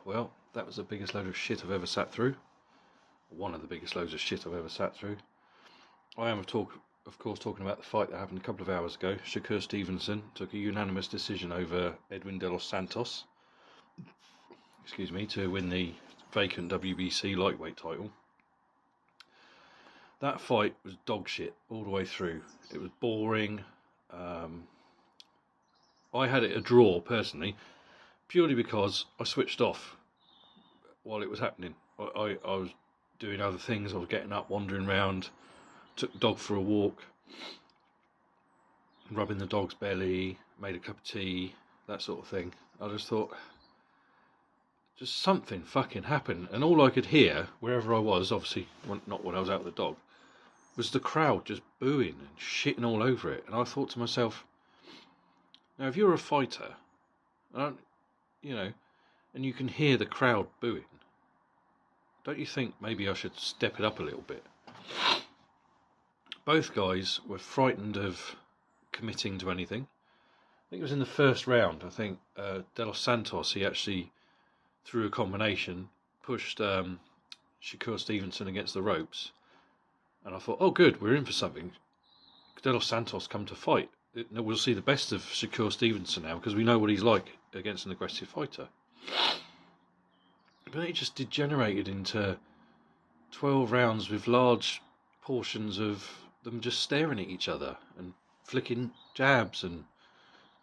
Well, that was the biggest load of shit I've ever sat through. One of the biggest loads of shit I've ever sat through. I am, of course, talking about the fight that happened a couple of hours ago. Shakur Stevenson took a unanimous decision over Edwin Santos, to win the vacant WBC lightweight title. That fight was dog shit all the way through. It was boring. I had it a draw, personally, purely because I switched off while it was happening. I was doing other things. I was getting up, wandering around, took the dog for a walk, rubbing the dog's belly, made a cup of tea, that sort of thing. I just thought, just something fucking happened. And all I could hear, wherever I was, obviously not when I was out with the dog, was the crowd just booing and shitting all over it. And I thought to myself, now if you're a fighter, and you can hear the crowd booing, don't you think maybe I should step it up a little bit? Both guys were frightened of committing to anything. I think it was in the first round. I think Santos, he actually, through a combination, pushed Shakur Stevenson against the ropes. And I thought, oh good, we're in for something. Santos come to fight. We'll see the best of Shakur Stevenson now, because we know what he's like against an aggressive fighter. But it just degenerated into 12 rounds with large portions of them just staring at each other and flicking jabs and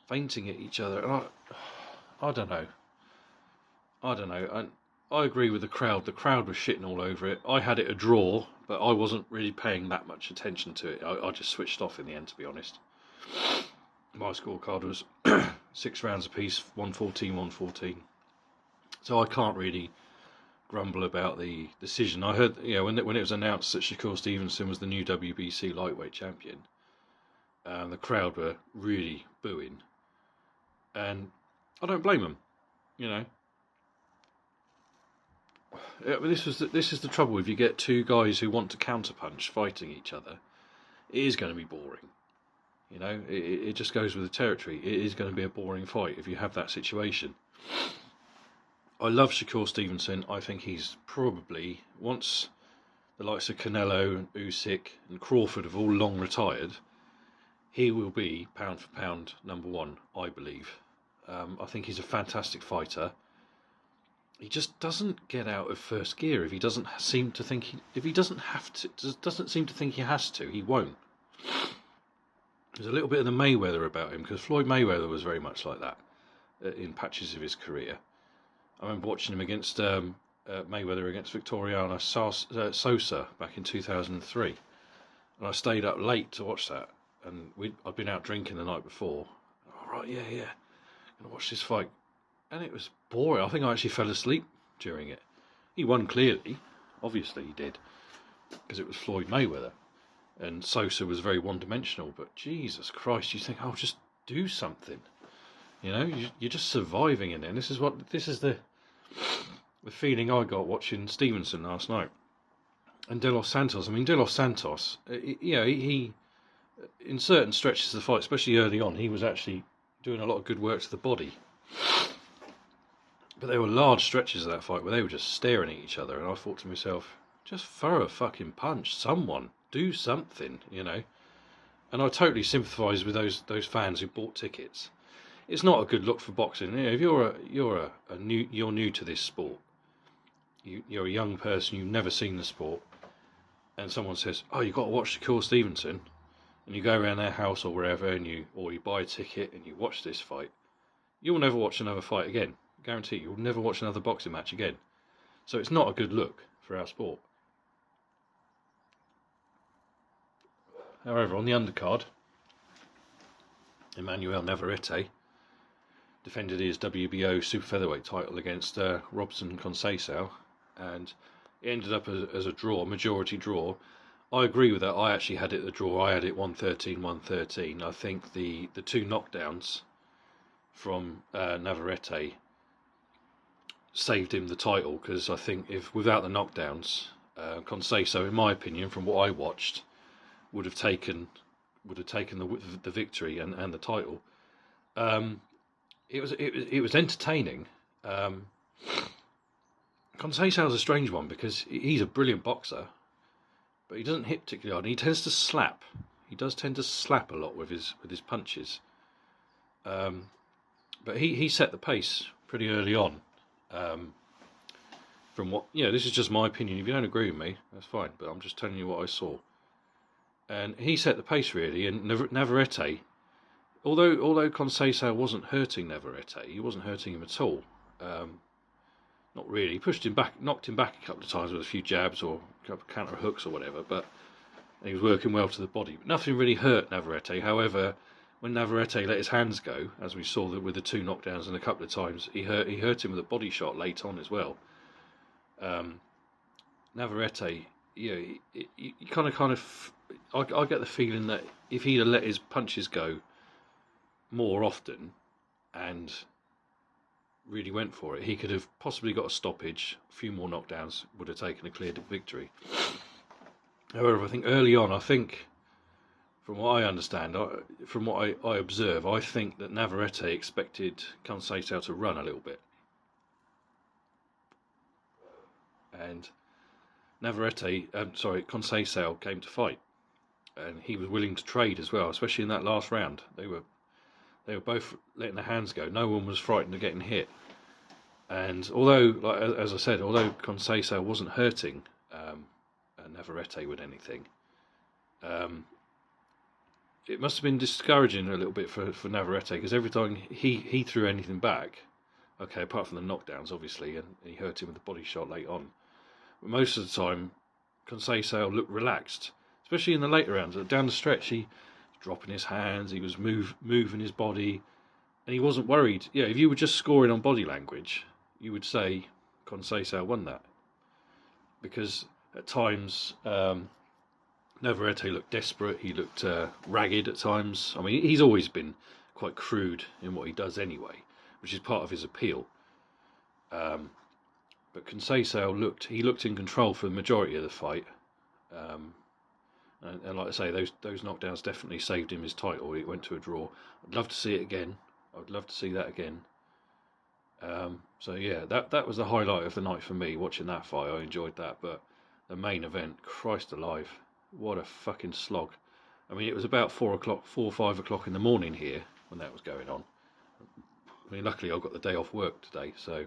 feinting at each other. And I don't know. I agree with the crowd. The crowd was shitting all over it. I had it a draw, but I wasn't really paying that much attention to it. I just switched off in the end, to be honest. My scorecard was 6 rounds apiece, 114, 114. So I can't really grumble about the decision. I heard, when it was announced that Shakur Stevenson was the new WBC lightweight champion, the crowd were really booing, and I don't blame them. This is the trouble. If you get two guys who want to counterpunch fighting each other, it is going to be boring. It just goes with the territory. It is going to be a boring fight if you have that situation. I love Shakur Stevenson. I think he's probably, once the likes of Canelo and Usyk and Crawford have all long retired, he will be pound for pound number one, I believe. I think he's a fantastic fighter. He just doesn't get out of first gear. If he doesn't seem to think doesn't seem to think he has to, he won't. There's a little bit of the Mayweather about him, because Floyd Mayweather was very much like that in patches of his career. I remember watching him against Mayweather against Victoriano Sosa back in 2003, and I stayed up late to watch that. And I'd been out drinking the night before. All right, yeah, gonna watch this fight, and it was boring. I think I actually fell asleep during it. He won clearly, obviously he did, because it was Floyd Mayweather, and Sosa was very one-dimensional. But Jesus Christ, you think, oh, just do something. You're just surviving in it. And this is the feeling I got watching Stevenson last night. And Santos. I mean, Santos, he in certain stretches of the fight, especially early on, he was actually doing a lot of good work to the body. But there were large stretches of that fight where they were just staring at each other, and I thought to myself, just throw a fucking punch, someone, do something, And I totally sympathise with those fans who bought tickets. It's not a good look for boxing. If you're new to this sport, you're a young person, you've never seen the sport, and someone says, "Oh, you've got to watch Shakur Stevenson," and you go around their house or wherever, and you buy a ticket and you watch this fight, you'll never watch another fight again. I guarantee you'll never watch another boxing match again. So it's not a good look for our sport. However, on the undercard, Emmanuel Navarrete defended his WBO super featherweight title against Robson Conceição, and it ended up as a draw, majority draw. I agree with that. I actually had it a draw. I had it 113-113. I think the two knockdowns from Navarrete saved him the title, because I think if without the knockdowns, Conceição, in my opinion, from what I watched, would have taken the victory and the title. It was entertaining. Conceição's a strange one because he's a brilliant boxer, but he doesn't hit particularly hard. And he tends to slap. He does tend to slap a lot with his punches. But he set the pace pretty early on. From what, this is just my opinion. If you don't agree with me, that's fine. But I'm just telling you what I saw. And he set the pace really. And Navarrete, although Conceição wasn't hurting Navarrete, he wasn't hurting him at all. Not really. He pushed him back, knocked him back a couple of times with a few jabs or a couple of counter hooks or whatever. But he was working well to the body. But nothing really hurt Navarrete. However, when Navarrete let his hands go, as we saw with the 2 knockdowns and a couple of times, he hurt him with a body shot late on as well. Navarrete, you kind of, I get the feeling that if he'd have let his punches go more often and really went for it, he could have possibly got a stoppage. A few more knockdowns would have taken a clear victory. However, I think early on, from what I understand, from what I observe, I think that Navarrete expected Conceição to run a little bit. And Conceição came to fight. And he was willing to trade as well, especially in that last round. They were both letting their hands go. No one was frightened of getting hit. And although, as I said, although Conceição wasn't hurting Navarrete with anything, it must have been discouraging a little bit for Navarrete, because every time he threw anything back, okay, apart from the knockdowns obviously, and he hurt him with a body shot late on, but most of the time Conceição looked relaxed, especially in the later rounds. Down the stretch, he was dropping his hands, he was moving his body, and he wasn't worried. Yeah, if you were just scoring on body language, you would say Conceição won that, because at times Navarrete looked desperate, he looked ragged at times. I mean, he's always been quite crude in what he does anyway, which is part of his appeal. But Conceição looked in control for the majority of the fight. And like I say, those knockdowns definitely saved him his title. It went to a draw. I'd love to see it again. I'd love to see that again. So yeah, that was the highlight of the night for me, watching that fight. I enjoyed that, but the main event, Christ alive, what a fucking slog. I mean, it was about 4 or 5 o'clock in the morning here when that was going on. I mean, luckily I got the day off work today, so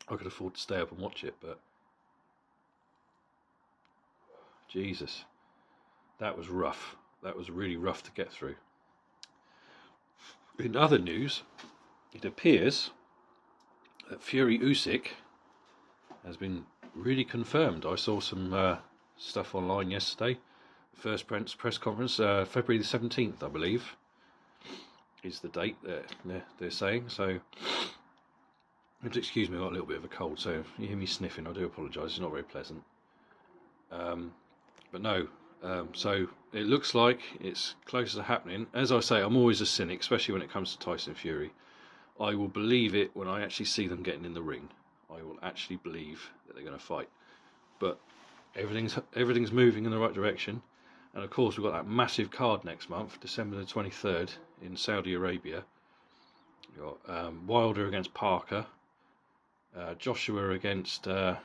I could afford to stay up and watch it, but Jesus, that was rough. That was really rough to get through. In other news, it appears that Fury Usyk has been really confirmed. I saw some stuff online yesterday. First press conference, February the 17th, I believe, is the date that they're saying. So, excuse me, I've got a little bit of a cold, so if you hear me sniffing, I do apologise. It's not very pleasant. But no, so it looks like it's close to happening. As I say, I'm always a cynic, especially when it comes to Tyson Fury. I will believe it when I actually see them getting in the ring. I will actually believe that they're going to fight. But everything's moving in the right direction. And of course, we've got that massive card next month, December the 23rd in Saudi Arabia. We've got Wilder against Parker, Joshua against Otto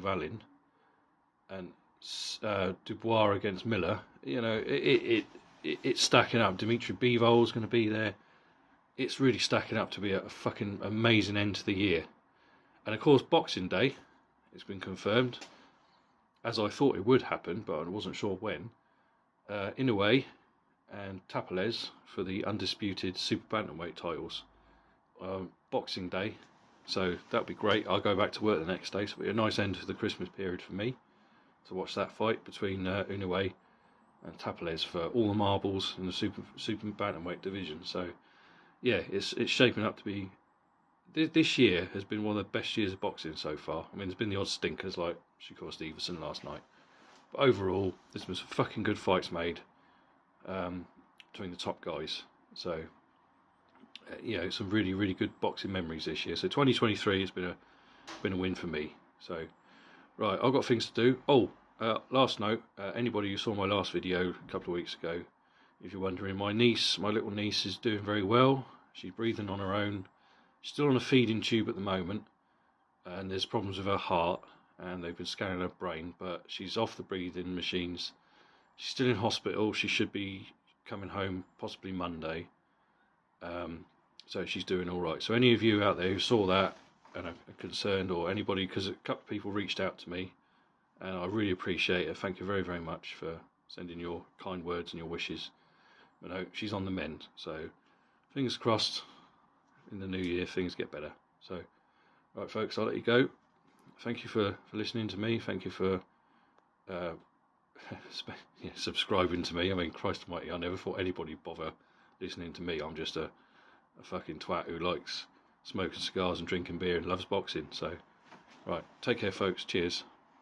Wallin, and Dubois against Miller. You know, it's stacking up. Dimitri Bivol's going to be there. It's really stacking up to be a fucking amazing end to the year. And of course, Boxing Day, it's been confirmed, as I thought it would happen, but I wasn't sure when. Inoue and Tapales for the undisputed super bantamweight titles. Boxing Day, so that'll be great. I'll go back to work the next day, so it'll be a nice end to the Christmas period for me to watch that fight between Inoue and Tapales for all the marbles in the super bantamweight division. So yeah, it's shaping up to be. This year has been one of the best years of boxing so far. I mean, there's been the odd stinkers like Shakur Stevenson last night, but overall, there's been some fucking good fights made between the top guys. So some really, really good boxing memories this year. So 2023 has been a win for me. So right, I've got things to do. Oh, last note, anybody who saw my last video a couple of weeks ago, if you're wondering, my little niece is doing very well. She's breathing on her own. She's still on a feeding tube at the moment. and there's problems with her heart, and they've been scanning her brain, but she's off the breathing machines. She's still in hospital. She should be coming home possibly Monday. So she's doing all right. So any of you out there who saw that and are concerned, or anybody, because a couple of people reached out to me, and I really appreciate it. Thank you very, very much for sending your kind words and your wishes. But no, she's on the mend. So fingers crossed, in the new year things get better. So, right, folks, I'll let you go. Thank you for listening to me. Thank you for subscribing to me. I mean, Christ almighty, I never thought anybody would bother listening to me. I'm just a fucking twat who likes smoking cigars and drinking beer and loves boxing. So, right, take care, folks. Cheers.